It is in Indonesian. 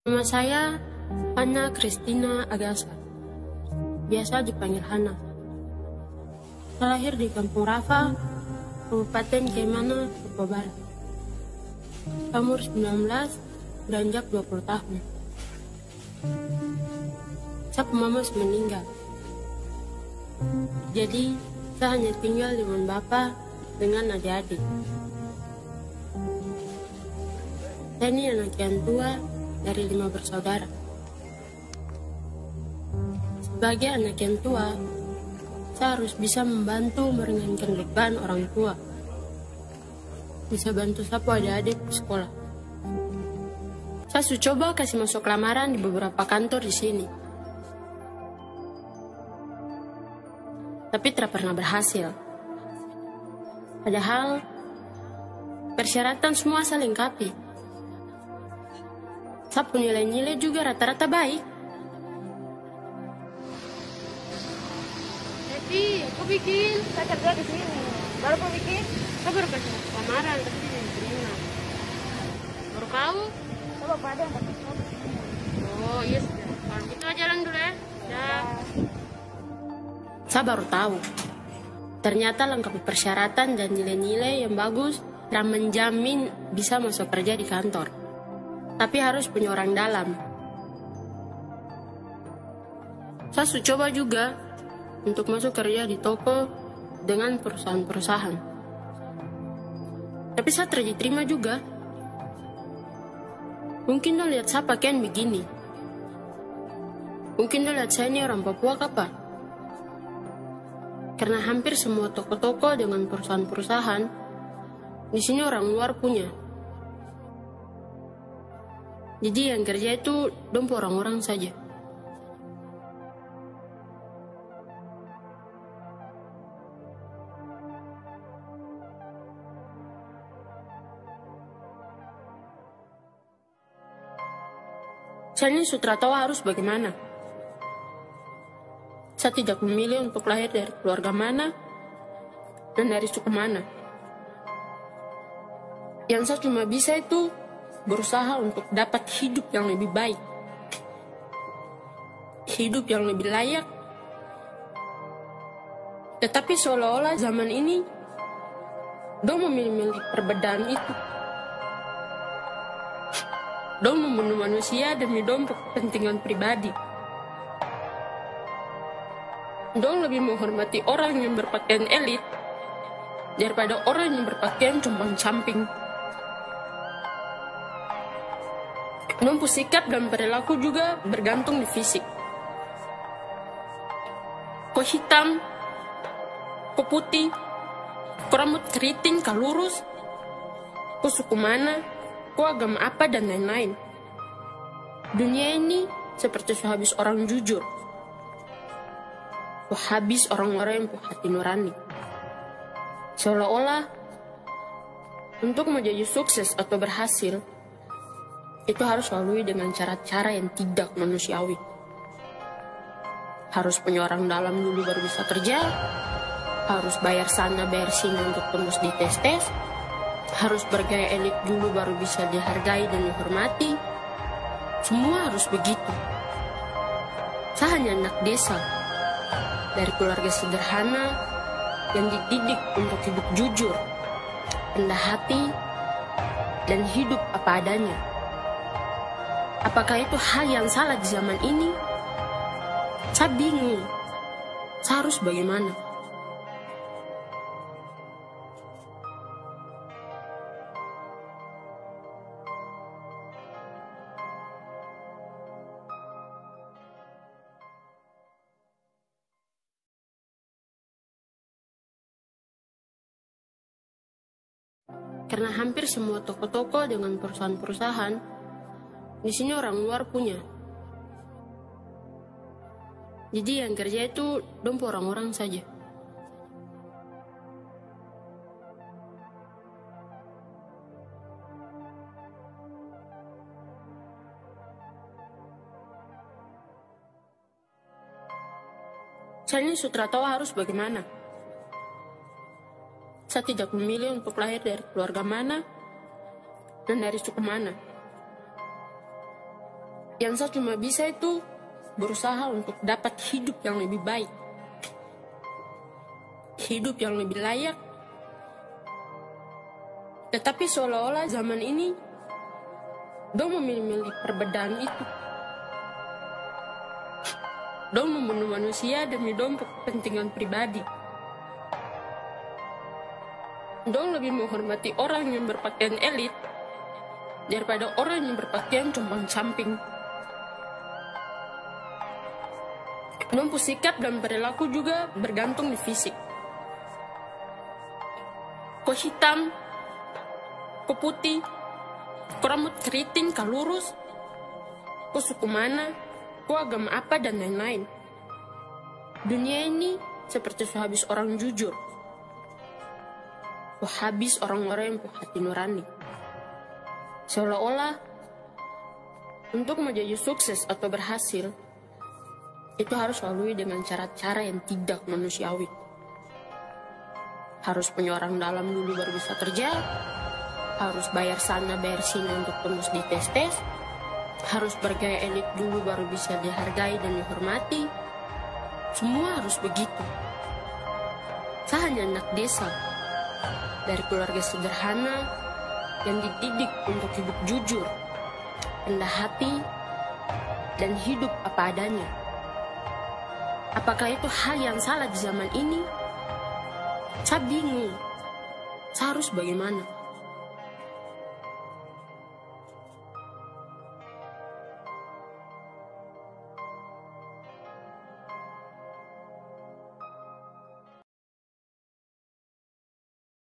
Nama saya Hana Christina Agasa, biasa dipanggil Hana. Saya lahir di Kampung Rafa, Kabupaten Kemana, Papua Barat. Umur 19, beranjak 20 tahun. Saya mama meninggal. Jadi, saya hanya tinggal dengan bapak dengan adik-adik. Saya ini anak yang tua dari 5 bersaudara. Sebagai anak yang tua, saya harus bisa membantu meringankan beban orang tua. Bisa bantu sapu adik-adik di sekolah. Saya sudah coba kasih masuk lamaran di beberapa kantor di sini. Tapi tidak pernah berhasil. Padahal, persyaratan semua saya lengkapi. Saya punya nilai-nilai juga rata-rata baik. Jadi, aku bikin, saya kerja di sini. Baru aku bikin, Saya baru kasih lamaran, tapi tidak diterima. Baru kau? saya bapak ada yang dapat job. Oh iya sudah. Kalau gitu jalan dulu ya. Dah. Saya baru tahu. Ternyata lengkapi persyaratan dan nilai-nilai yang bagus dan menjamin bisa masuk kerja di kantor. Tapi harus punya orang dalam. Saya sudah coba juga untuk masuk kerja di toko dengan perusahaan-perusahaan. Tapi saya tidak diterima juga. Mungkin dia lihat saya pakaian begini. Mungkin dia lihat saya ini orang Papua apa? Karena hampir semua toko-toko dengan perusahaan-perusahaan di sini orang luar punya. Jadi yang kerja itu dompo orang-orang saja. Saya ini sudah tahu harus bagaimana. Saya tidak memilih untuk lahir dari keluarga mana dan dari suku mana. Yang saya cuma bisa itu berusaha untuk dapat hidup yang lebih baik. Hidup yang lebih layak. Tetapi seolah-olah zaman ini dong memilih perbedaan itu. Dong membunuh manusia demi dong kepentingan pribadi. Dong lebih menghormati orang yang berpakaian elit daripada orang yang berpakaian compang-camping. Dong sikap dan perilaku juga bergantung di fisik. Kau hitam, kau putih, kau rambut keriting, kau lurus, kau suku mana, kau agama apa, dan lain-lain. Dunia ini seperti sehabis orang jujur. Habis orang-orang yang punya hati nurani. Seolah-olah untuk menjadi sukses atau berhasil itu harus lalui dengan cara-cara yang tidak manusiawi. Harus punya orang dalam dulu baru bisa kerja. Harus bayar sana bayar sini untuk tembus di tes-tes. Harus bergaya elit dulu baru bisa dihargai dan dihormati. Semua harus begitu. Saya hanya anak desa dari keluarga sederhana yang dididik untuk hidup jujur, rendah hati, dan hidup apa adanya. Apakah itu hal yang salah di zaman ini? Saya bingung. Saya harus bagaimana? Karena hampir semua toko-toko dengan perusahaan-perusahaan di sini orang luar punya. Jadi yang kerja itu dompo orang-orang saja. Saya ini sudah tahu harus bagaimana. Saya tidak memilih untuk lahir dari keluarga mana dan dari suku mana. Yang saya cuma bisa itu berusaha untuk dapat hidup yang lebih baik, hidup yang lebih layak. Tetapi seolah-olah zaman ini dong memilih perbedaan itu. Dong membunuh manusia demi dong kepentingan pribadi. Dong lebih menghormati orang yang berpakaian elit daripada orang yang berpakaian compang-camping. Dong sikap dan perilaku juga bergantung di fisik. Kau hitam, kau putih, kau rambut keriting, kau lurus, kau suku mana, kau agama apa, dan lain-lain. Dunia ini seperti sehabis orang jujur. Kau habis orang-orang yang punya hati nurani. Seolah-olah untuk menjadi sukses atau berhasil, itu harus lalui dengan cara-cara yang tidak manusiawi. Harus punya orang dalam dulu baru bisa kerja, harus bayar sana bayar sini untuk tembus di tes-tes, harus bergaya elit dulu baru bisa dihargai dan dihormati. Semua harus begitu. Saya hanya anak desa, dari keluarga sederhana yang dididik untuk hidup jujur, rendah hati, dan hidup apa adanya. Apakah itu hal yang salah di zaman ini? Saya bingung. Saya harus bagaimana?